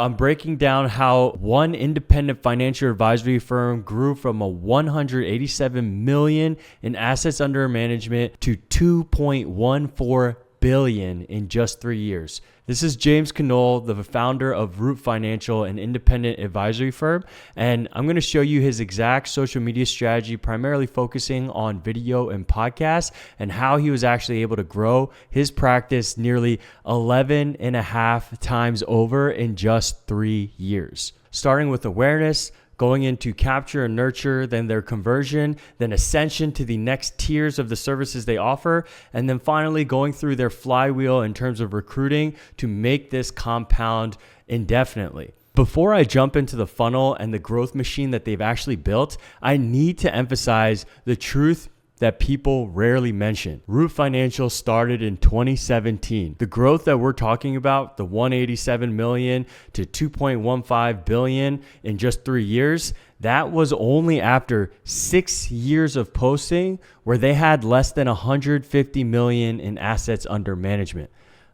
I'm breaking down how one independent financial advisory firm grew from a 187 million in assets under management to 2.14 billion in just 3 years. This is James Knoll, the founder of Root Financial, an independent advisory firm, and I'm going to show you his exact social media strategy, primarily focusing on video and podcasts, and how he was actually able to grow his practice nearly 11 and a half times over in just 3 years. Starting with awareness, going into capture and nurture, then their conversion, then ascension to the next tiers of the services they offer, and then finally going through their flywheel in terms of recruiting to make this compound indefinitely. Before I jump into the funnel and the growth machine that they've actually built, I need to emphasize the truth that people rarely mention. Root Financial started in 2017. The growth that we're talking about, the 187 million to 2.15 billion in just 3 years, that was only after 6 years of posting where they had less than 150 million in assets under management.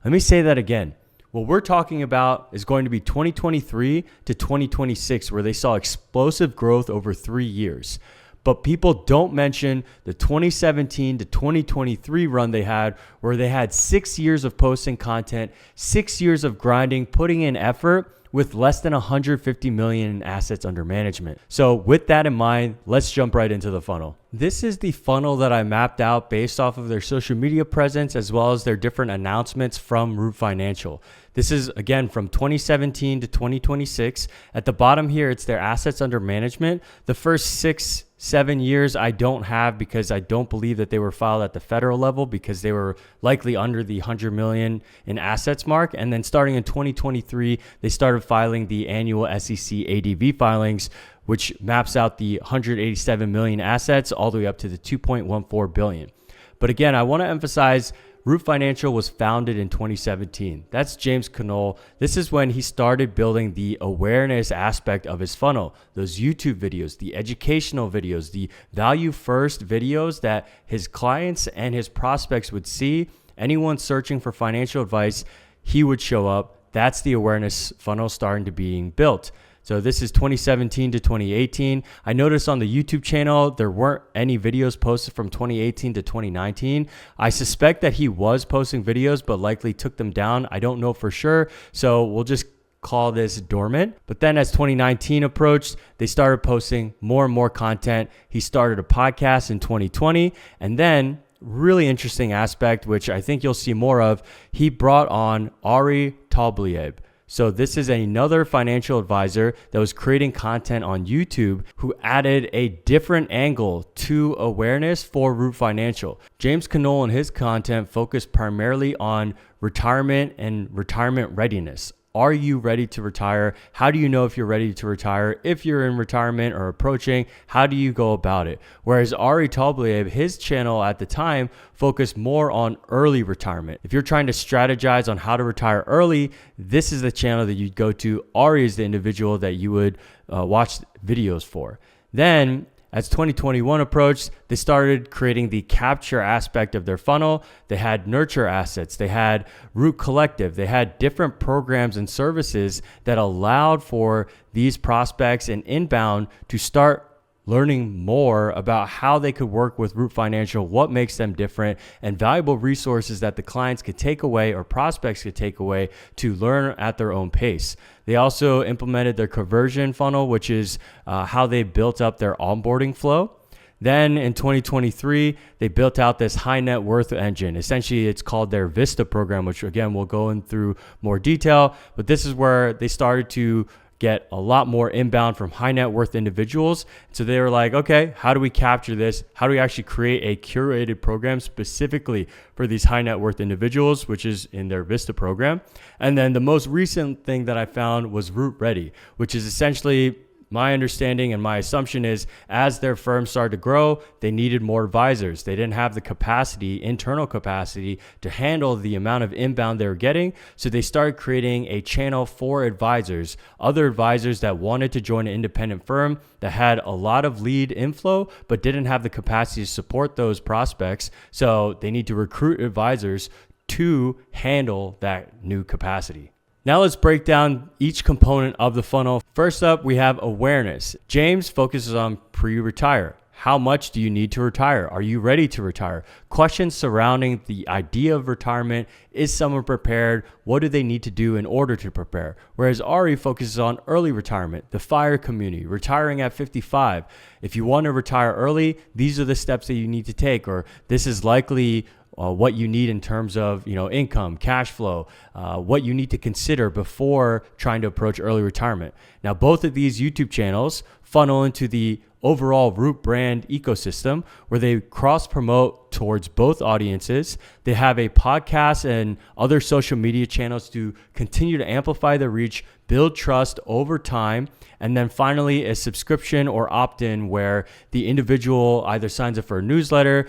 Let me say that again. What we're talking about is going to be 2023 to 2026, where they saw explosive growth over 3 years. But people don't mention the 2017 to 2023 run they had, where they had 6 years of posting content, 6 years of grinding, putting in effort with less than 150 million in assets under management. So with that in mind, let's jump right into the funnel. This is the funnel that I mapped out based off of their social media presence as well as their different announcements from Root Financial. This is, again, from 2017 to 2026. At the bottom here, it's their assets under management. The first 6-7 years I don't have because I don't believe that they were filed at the federal level because they were likely under the 100 million in assets mark. And then starting in 2023, they started filing the annual SEC ADV filings, which maps out the 187 million assets all the way up to the 2.14 billion. But again, I want to emphasize Root Financial was founded in 2017. That's James Knoll. This is when he started building the awareness aspect of his funnel. Those YouTube videos, the educational videos, the value first videos that his clients and his prospects would see. Anyone searching for financial advice, he would show up. That's the awareness funnel starting to being built. So this is 2017 to 2018. I noticed on the YouTube channel, there weren't any videos posted from 2018 to 2019. I suspect that he was posting videos, but likely took them down. I don't know for sure. So we'll just call this dormant. But then as 2019 approached, they started posting more and more content. He started a podcast in 2020. And then really interesting aspect, which I think you'll see more of, he brought on Ari Talblieb. So this is another financial advisor that was creating content on YouTube who added a different angle to awareness for Root Financial. James Knoll and his content focused primarily on retirement and retirement readiness. Are you ready to retire? How do you know if you're ready to retire? If you're in retirement or approaching, how do you go about it? Whereas Ari Talblieb, his channel at the time focused more on early retirement. If you're trying to strategize on how to retire early, this is the channel that you'd go to. Ari is the individual that you would watch videos for. Then as 2021 approached, they started creating the capture aspect of their funnel. They had nurture assets. They had Root Collective. They had different programs and services that allowed for these prospects and inbound to start learning more about how they could work with Root Financial, what makes them different, and valuable resources that the clients could take away or prospects could take away to learn at their own pace. They also implemented their conversion funnel, which is how they built up their onboarding flow. Then in 2023, they built out this high net worth engine. Essentially, it's called their Vista program, which again, we'll go in through more detail. But this is where they started to get a lot more inbound from high net worth individuals. So they were like, okay, how do we capture this? How do we actually create a curated program specifically for these high net worth individuals, which is in their Vista program? And then the most recent thing that I found was Root Ready, which is essentially my understanding and my assumption is as their firm started to grow, they needed more advisors. They didn't have the capacity, internal capacity, to handle the amount of inbound they were getting. So they started creating a channel for advisors, other advisors that wanted to join an independent firm that had a lot of lead inflow, but didn't have the capacity to support those prospects. So they need to recruit advisors to handle that new capacity. Now let's break down each component of the funnel. First up, we have awareness. James focuses on pre-retire. How much do you need to retire? Are you ready to retire? Questions surrounding the idea of retirement. Is someone prepared? What do they need to do in order to prepare? Whereas Ari focuses on early retirement, the FIRE community, retiring at 55. If you want to retire early, these are the steps that you need to take, or this is likely what you need in terms of income, cash flow, what you need to consider before trying to approach early retirement. Now, both of these YouTube channels funnel into the overall Root brand ecosystem where they cross promote towards both audiences. They have a podcast and other social media channels to continue to amplify their reach, build trust over time. And then finally, a subscription or opt-in where the individual either signs up for a newsletter,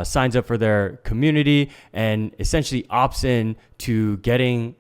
signs up for their community, and essentially opts in to getting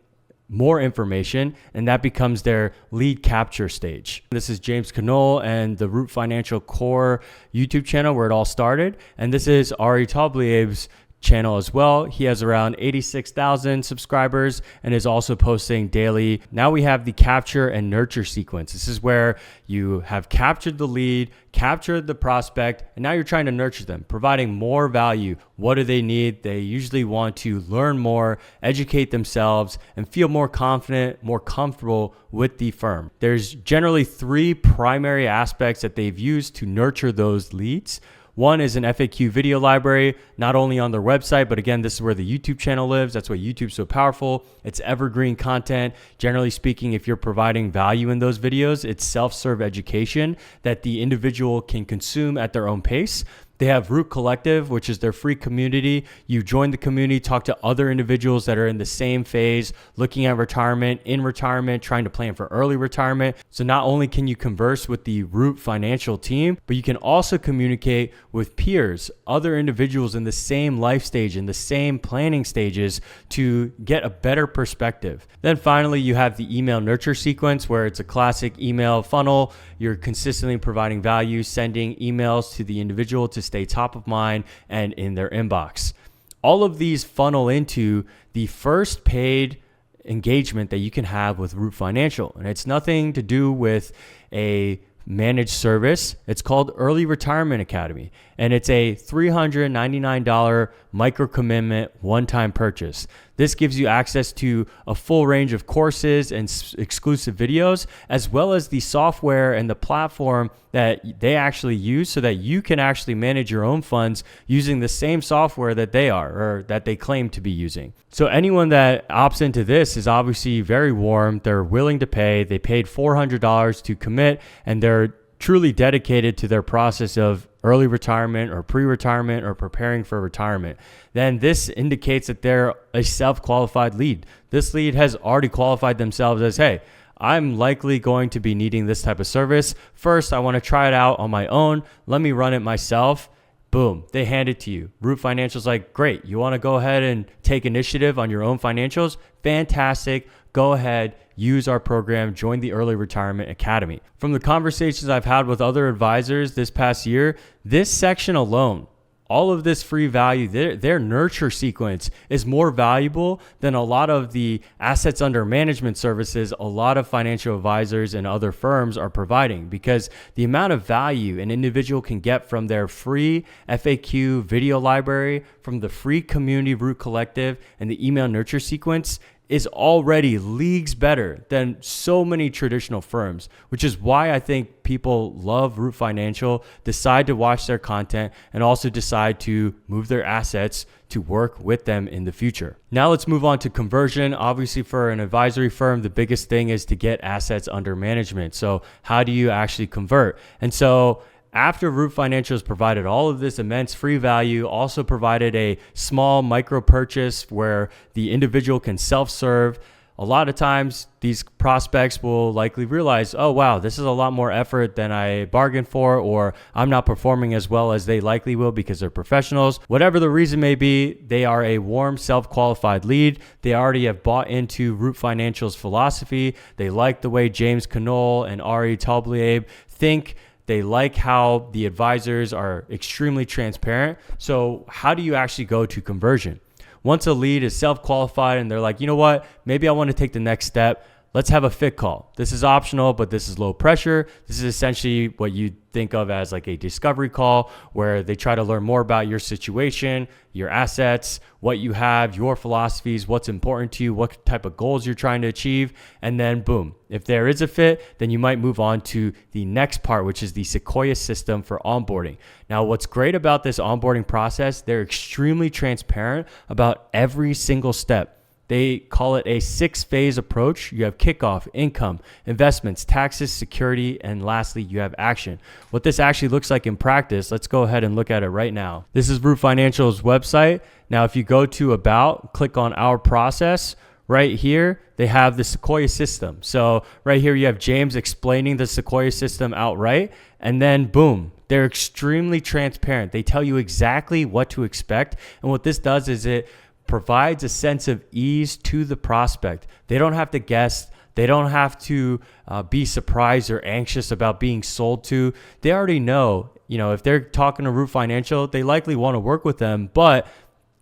more information, and that becomes their lead capture stage. This is James Knoll and the Root Financial Core YouTube channel where it all started. And this is Ari Tablieb's channel as well. He has around 86,000 subscribers and is also posting daily. Now we have the capture and nurture sequence. This is where you have captured the lead, captured the prospect, and now you're trying to nurture them, providing more value. What do they need? They usually want to learn more, educate themselves, and feel more confident, more comfortable with the firm. There's generally three primary aspects that they've used to nurture those leads. One is an FAQ video library, not only on their website, but again, this is where the YouTube channel lives. That's why YouTube's so powerful. It's evergreen content. Generally speaking, if you're providing value in those videos, it's self-serve education that the individual can consume at their own pace. They have Root Collective, which is their free community. You join the community, talk to other individuals that are in the same phase, looking at retirement, in retirement, trying to plan for early retirement. So not only can you converse with the Root financial team, but you can also communicate with peers, other individuals in the same life stage, in the same planning stages to get a better perspective. Then finally, you have the email nurture sequence where it's a classic email funnel. You're consistently providing value, sending emails to the individual to stay top of mind and in their inbox. All of these funnel into the first paid engagement that you can have with Root Financial. And it's nothing to do with a managed service. It's called Early Retirement Academy, and it's a $399 micro commitment one-time purchase. This gives you access to a full range of courses and exclusive videos, as well as the software and the platform that they actually use so that you can actually manage your own funds using the same software that they are, or that they claim to be using. So anyone that opts into this is obviously very warm. They're willing to pay. They paid $400 to commit, and they're truly dedicated to their process of early retirement or pre-retirement or preparing for retirement. Then this indicates that they're a self-qualified lead. This lead has already qualified themselves as, hey, I'm likely going to be needing this type of service. First, I want to try it out on my own. Let me run it myself. Boom, they hand it to you. Root Financial's like, great, you want to go ahead and take initiative on your own financials? Fantastic. Go ahead, use our program, join the Early Retirement Academy. From the conversations I've had with other advisors this past year, this section alone, all of this free value, their nurture sequence is more valuable than a lot of the assets under management services a lot of financial advisors and other firms are providing, because the amount of value an individual can get from their free FAQ video library, from the free community Root Collective, and the email nurture sequence is already leagues better than so many traditional firms, which is why I think people love Root Financial, decide to watch their content, and also decide to move their assets to work with them in the future. Now let's move on to conversion. Obviously, for an advisory firm, the biggest thing is to get assets under management. So how do you actually convert? And so after Root Financial has provided all of this immense free value, also provided a small micro purchase where the individual can self-serve, a lot of times these prospects will likely realize, oh, wow, this is a lot more effort than I bargained for, or I'm not performing as well as they likely will because they're professionals. Whatever the reason may be, they are a warm, self-qualified lead. They already have bought into Root Financial's philosophy. They like the way James Knoll and Ari Tablieb think. They like how the advisors are extremely transparent. So how do you actually go to conversion? once a lead is self-qualified and they're like, you know what, maybe I want to take the next step, let's have a fit call. This is optional, but this is low pressure. This is essentially what you think of as like a discovery call where they try to learn more about your situation, your assets, what you have, your philosophies, what's important to you, what type of goals you're trying to achieve. And then boom, if there is a fit, then you might move on to the next part, which is the Sequoia system for onboarding. Now, what's great about this onboarding process, they're extremely transparent about every single step. They call it a 6-phase approach. You have kickoff, income, investments, taxes, security, and lastly, you have action. What this actually looks like in practice, let's go ahead and look at it right now. This is Root Financial's website. Now, if you go to About, click on Our Process, right here, they have the Sequoia system. So right here, you have James explaining the Sequoia system outright, and then boom, they're extremely transparent. They tell you exactly what to expect. And what this does is it provides a sense of ease to the prospect. They don't have to guess. They don't have to be surprised or anxious about being sold to. They already know, if they're talking to Root Financial, they likely want to work with them, but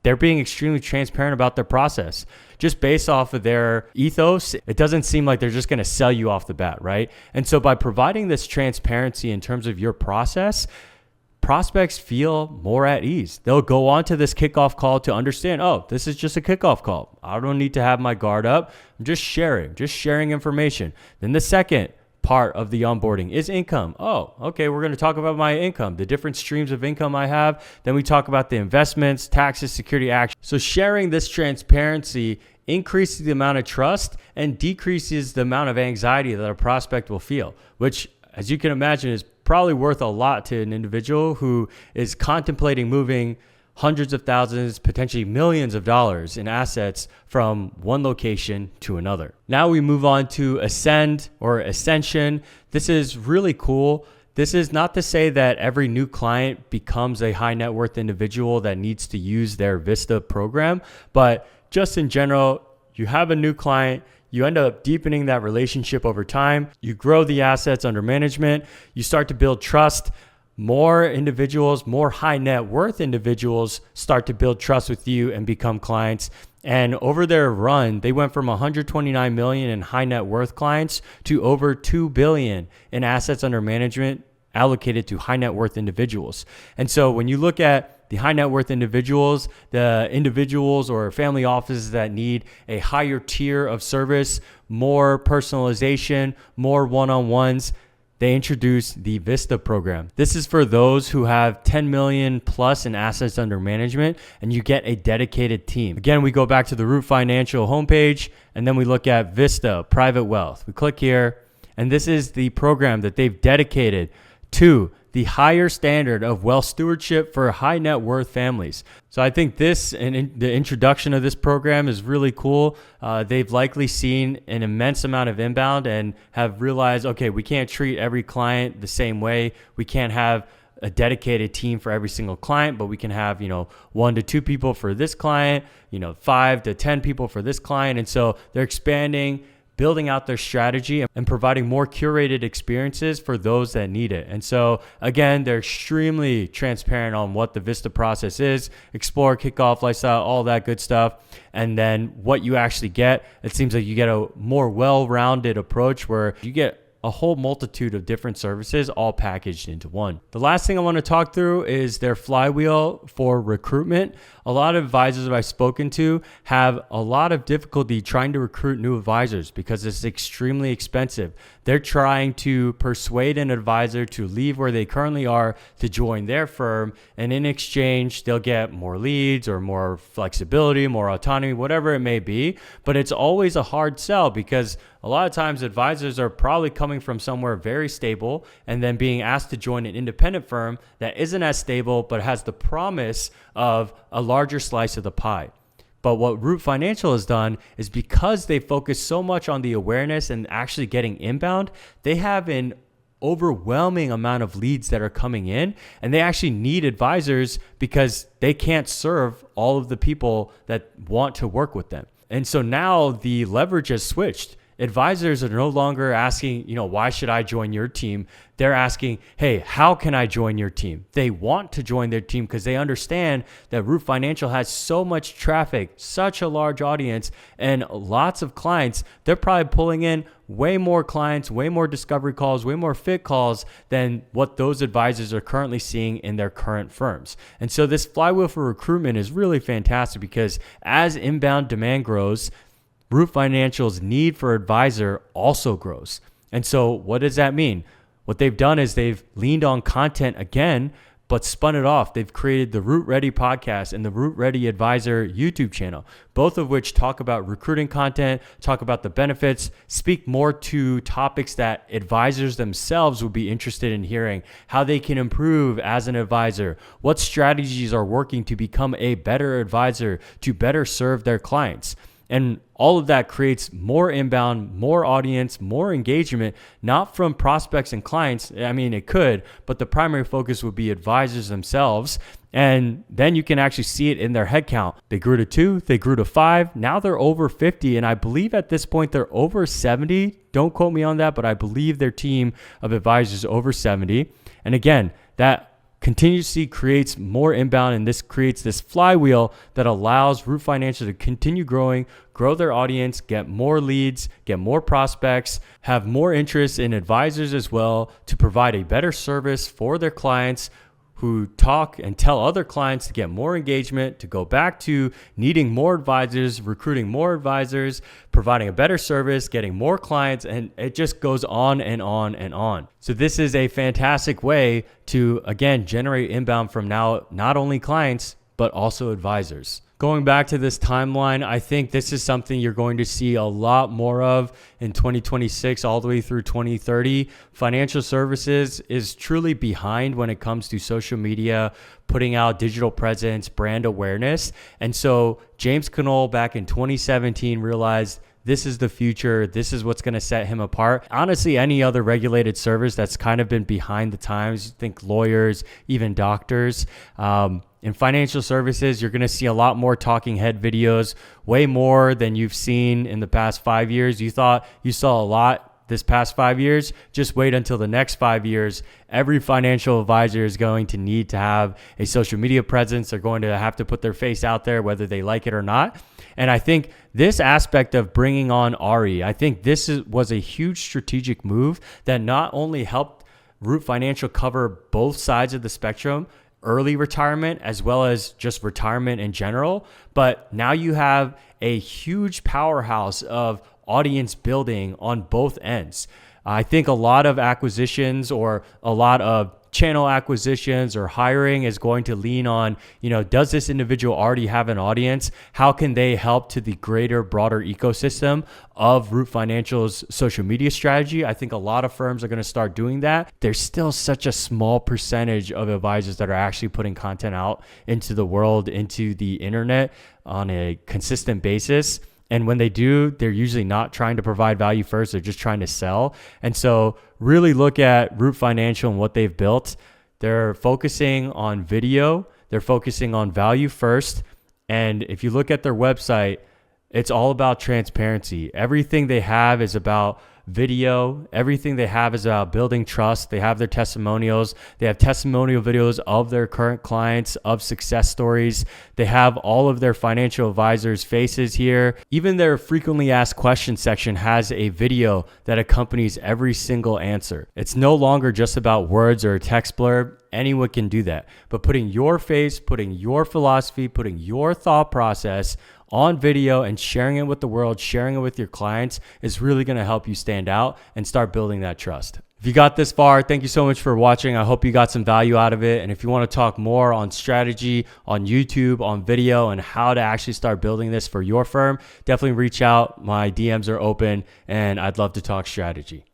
they're being extremely transparent about their process. Just based off of their ethos, it doesn't seem like they're just going to sell you off the bat, right? And so by providing this transparency in terms of your process, prospects feel more at ease. They'll go on to this kickoff call to understand, oh, this is just a kickoff call. I don't need to have my guard up. I'm just sharing information. Then the second part of the onboarding is income. Oh, okay, we're going to talk about my income, the different streams of income I have. Then we talk about the investments, taxes, security, action. So sharing this transparency increases the amount of trust and decreases the amount of anxiety that a prospect will feel, which, as you can imagine, is probably worth a lot to an individual who is contemplating moving hundreds of thousands, potentially millions of dollars in assets from one location to another. Now we move on to Ascend or Ascension. This is really cool. This is not to say that every new client becomes a high net worth individual that needs to use their Vista program, but just in general, you have a new client, you end up deepening that relationship over time. You grow the assets under management. You start to build trust. More individuals, more high net worth individuals start to build trust with you and become clients. And over their run, they went from 129 million in high net worth clients to over 2 billion in assets under management allocated to high net worth individuals. And so when you look at the high net worth individuals, the individuals or family offices that need a higher tier of service, more personalization, more one-on-ones, they introduced the Vista program. This is for those who have 10 million plus in assets under management, and you get a dedicated team. Again, we go back to the Root Financial homepage, and then we look at Vista Private Wealth. We click here, and this is the program that they've dedicated to the higher standard of wealth stewardship for high net worth families. So I think this and the introduction of this program is really cool. They've likely seen an immense amount of inbound and have realized, okay, we can't treat every client the same way. We can't have a dedicated team for every single client, but we can have, 1 to 2 people for this client, 5 to 10 people for this client. And so they're expanding, building out their strategy and providing more curated experiences for those that need it. And so again, they're extremely transparent on what the Vista process is, explore, kickoff, lifestyle, all that good stuff. And then what you actually get, it seems like you get a more well-rounded approach where you get a whole multitude of different services all packaged into one. The last thing I want to talk through is their flywheel for recruitment. A lot of advisors I've spoken to have a lot of difficulty trying to recruit new advisors because it's extremely expensive. They're trying to persuade an advisor to leave where they currently are to join their firm, and in exchange, they'll get more leads or more flexibility, more autonomy, whatever it may be. But it's always a hard sell because a lot of times advisors are probably coming from somewhere very stable and then being asked to join an independent firm that isn't as stable but has the promise of a larger slice of the pie. But what Root Financial has done is because they focus so much on the awareness and actually getting inbound, they have an overwhelming amount of leads that are coming in, and they actually need advisors because they can't serve all of the people that want to work with them. And so now the leverage has switched. Advisors are no longer asking, why should I join your team? They're asking, hey, how can I join your team? They want to join their team because they understand that Root Financial has so much traffic, such a large audience, and lots of clients. They're probably pulling in way more clients, way more discovery calls, way more fit calls than what those advisors are currently seeing in their current firms. And so this flywheel for recruitment is really fantastic because as inbound demand grows, Root Financial's need for advisor also grows. And so what does that mean? What they've done is they've leaned on content again, but spun it off. They've created the Root Ready podcast and the Root Ready Advisor YouTube channel, both of which talk about recruiting content, talk about the benefits, speak more to topics that advisors themselves would be interested in hearing, how they can improve as an advisor, what strategies are working to become a better advisor to better serve their clients. And all of that creates more inbound, more audience, more engagement, not from prospects and clients. I mean, it could, but the primary focus would be advisors themselves. And then you can actually see it in their headcount. They grew to 2, they grew to 5. Now they're over 50. And I believe at this point they're over 70. Don't quote me on that, but I believe their team of advisors is over 70. And again, that continuously creates more inbound, and this creates this flywheel that allows Root Financial to continue growing, grow their audience, get more leads, get more prospects, have more interest in advisors as well to provide a better service for their clients, who talk and tell other clients to get more engagement, to go back to needing more advisors, recruiting more advisors, providing a better service, getting more clients, and it just goes on and on and on. So this is a fantastic way to, again, generate inbound from now not only clients, but also advisors. Going back to this timeline, I think this is something you're going to see a lot more of in 2026 all the way through 2030. Financial services is truly behind when it comes to social media, putting out digital presence, brand awareness. And so James Knoll back in 2017 realized this is the future. This is what's going to set him apart. Honestly, any other regulated service that's kind of been behind the times, think lawyers, even doctors. In financial services, you're going to see a lot more talking head videos, way more than you've seen in the past 5 years. You thought you saw a lot this past 5 years. Just wait until the next 5 years. Every financial advisor is going to need to have a social media presence. They're going to have to put their face out there, whether they like it or not. And I think this aspect of bringing on Ari, I think this was a huge strategic move that not only helped Root Financial cover both sides of the spectrum, early retirement as well as just retirement in general, but now you have a huge powerhouse of audience building on both ends. I think a lot of acquisitions or a lot of channel acquisitions or hiring is going to lean on, does this individual already have an audience? How can they help to the greater, broader ecosystem of Root Financial's social media strategy? I think a lot of firms are going to start doing that. There's still such a small percentage of advisors that are actually putting content out into the world, into the internet on a consistent basis. And when they do, they're usually not trying to provide value first. They're just trying to sell. And so really look at Root Financial and what they've built. They're focusing on video. They're focusing on value first. And if you look at their website, it's all about transparency. Everything they have is about video. Everything they have is about building trust. They have their testimonials. They have testimonial videos of their current clients, of success stories. They have all of their financial advisors' faces here. Even their frequently asked questions section has a video that accompanies every single answer. It's no longer just about words or a text blurb. Anyone can do that. But putting your face, putting your philosophy, putting your thought process on video and sharing it with the world, sharing it with your clients is really going to help you stand out and start building that trust. If you got this far, thank you so much for watching. I hope you got some value out of it. And if you want to talk more on strategy, on YouTube, on video, and how to actually start building this for your firm, definitely reach out. My DMs are open and I'd love to talk strategy.